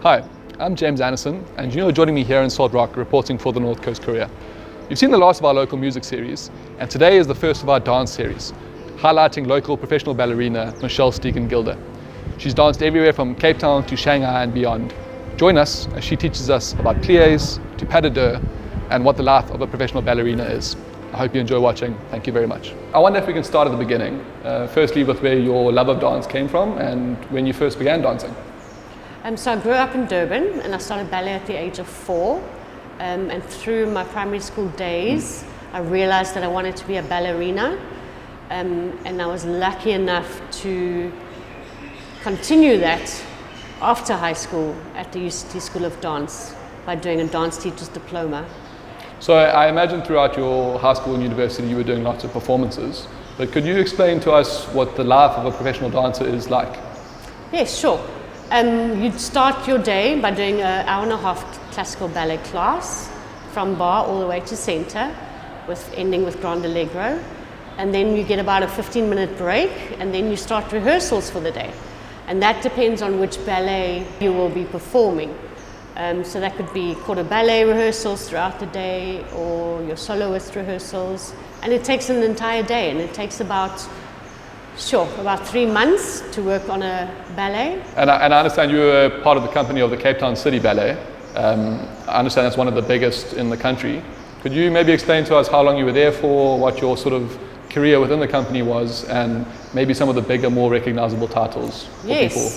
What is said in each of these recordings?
Hi, I'm James Anderson, and you're joining me here in Salt Rock reporting for the North Coast Courier. You've seen the last of our local music series, and today is the first of our dance series, highlighting local professional ballerina Michelle Stegen Gilder. She's danced everywhere from Cape Town to Shanghai and beyond. Join us as she teaches us about pliés to pas de deux and what the life of a professional ballerina is. I hope you enjoy watching. Thank you very much. I wonder if we can start at the beginning. Firstly, with where your love of dance came from and when you first began dancing. So I grew up in Durban and I started ballet at the age of 4. And through my primary school days, I realized that I wanted to be a ballerina. And I was lucky enough to continue that after high school at the UCT School of Dance by doing a dance teacher's diploma. So I imagine throughout your high school and university you were doing lots of performances, but could you explain to us what the life of a professional dancer is like? Yes, sure. You'd start your day by doing an hour and a half classical ballet class from bar all the way to center, ending with Grand Allegro. And then you get about a 15-minute break, and then you start rehearsals for the day. And that depends on which ballet you will be performing. So that could be quarter ballet rehearsals throughout the day or your soloist rehearsals. And it takes an entire day, and it takes about 3 months to work on a ballet. And I understand you were part of the company of the Cape Town City Ballet. I understand that's one of the biggest in the country. Could you maybe explain to us how long you were there for, what your sort of career within the company was, and maybe some of the bigger, more recognizable titles for people?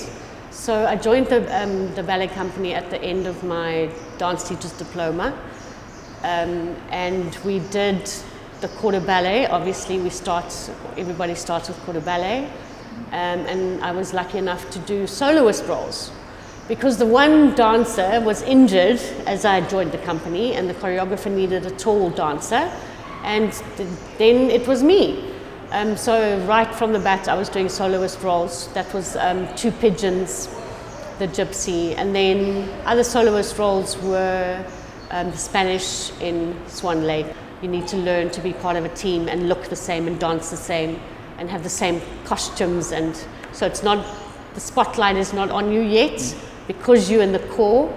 So I joined the ballet company at the end of my dance teacher's diploma, and we did the quarter ballet. Obviously, everybody starts with quarter ballet, and I was lucky enough to do soloist roles because the one dancer was injured as I joined the company, and the choreographer needed a tall dancer, and then it was me. So right from the bat, I was doing soloist roles. That was Two Pigeons, The Gypsy, and then other soloist roles were the Spanish in Swan Lake. You need to learn to be part of a team and look the same and dance the same and have the same costumes, and so the spotlight is not on you yet because you're in the core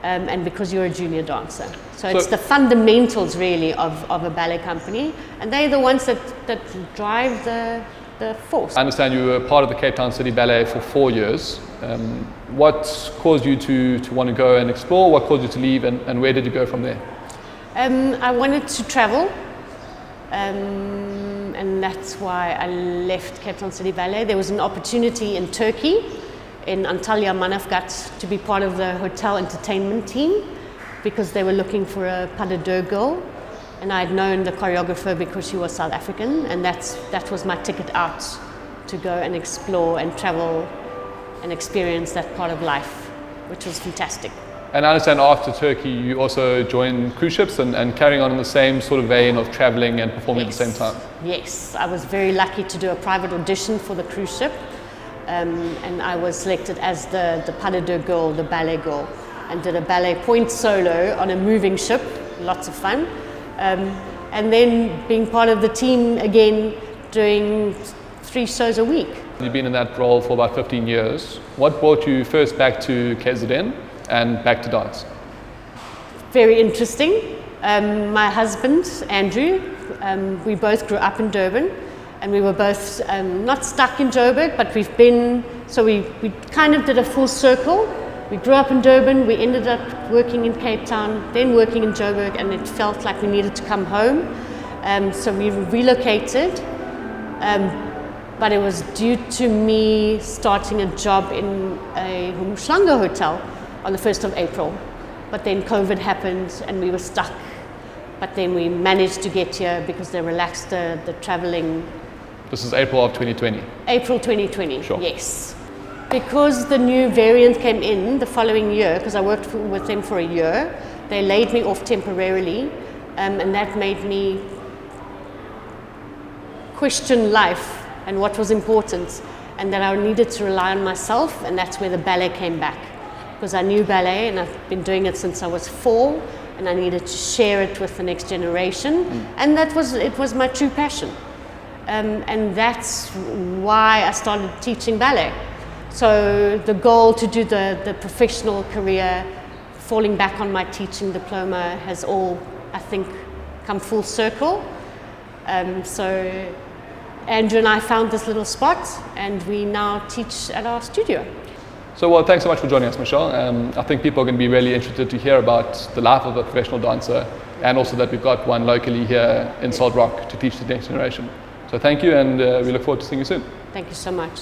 and because you're a junior dancer. So it's the fundamentals really of a ballet company, and they're the ones that drive the force. I understand you were part of the Cape Town City Ballet for 4 years. What caused you to want to go and explore? What caused you to leave, and where did you go from there? I wanted to travel, and that's why I left Cape Town City Ballet. There was an opportunity in Turkey, in Antalya Manavgat, to be part of the hotel entertainment team because they were looking for a pas de deux girl, and I had known the choreographer because she was South African, and that was my ticket out to go and explore and travel and experience that part of life, which was fantastic. And I understand after Turkey you also joined cruise ships and carrying on in the same sort of vein of traveling and performing at the same time. Yes, I was very lucky to do a private audition for the cruise ship, and I was selected as the pas de deux girl, the ballet girl, and did a ballet point solo on a moving ship, lots of fun. And then being part of the team again, doing 3 shows a week. You've been in that role for about 15 years. What brought you first back to KZN and back to dance? Very interesting. My husband, Andrew, we both grew up in Durban, and we were both not stuck in Joburg, but we kind of did a full circle. We grew up in Durban, we ended up working in Cape Town, then working in Joburg, and it felt like we needed to come home. So we relocated, but it was due to me starting a job in a Umhlanga hotel on the 1st of April. But then COVID happened and we were stuck. But then we managed to get here because they relaxed the traveling. This is April of 2020? April 2020, sure. Yes. Because the new variant came in the following year, because I worked with them for a year, they laid me off temporarily, and that made me question life and what was important, and that I needed to rely on myself, and that's where the ballet came back. Because I knew ballet, and I've been doing it since I was 4, and I needed to share it with the next generation, and it was my true passion. And that's why I started teaching ballet. So the goal to do the professional career, falling back on my teaching diploma, has all, I think, come full circle. So Andrew and I found this little spot, and we now teach at our studio. So, well, thanks so much for joining us, Michelle. I think people are going to be really interested to hear about the life of a professional dancer, and also that we've got one locally here in Salt Rock to teach the next generation. So thank you, and we look forward to seeing you soon. Thank you so much.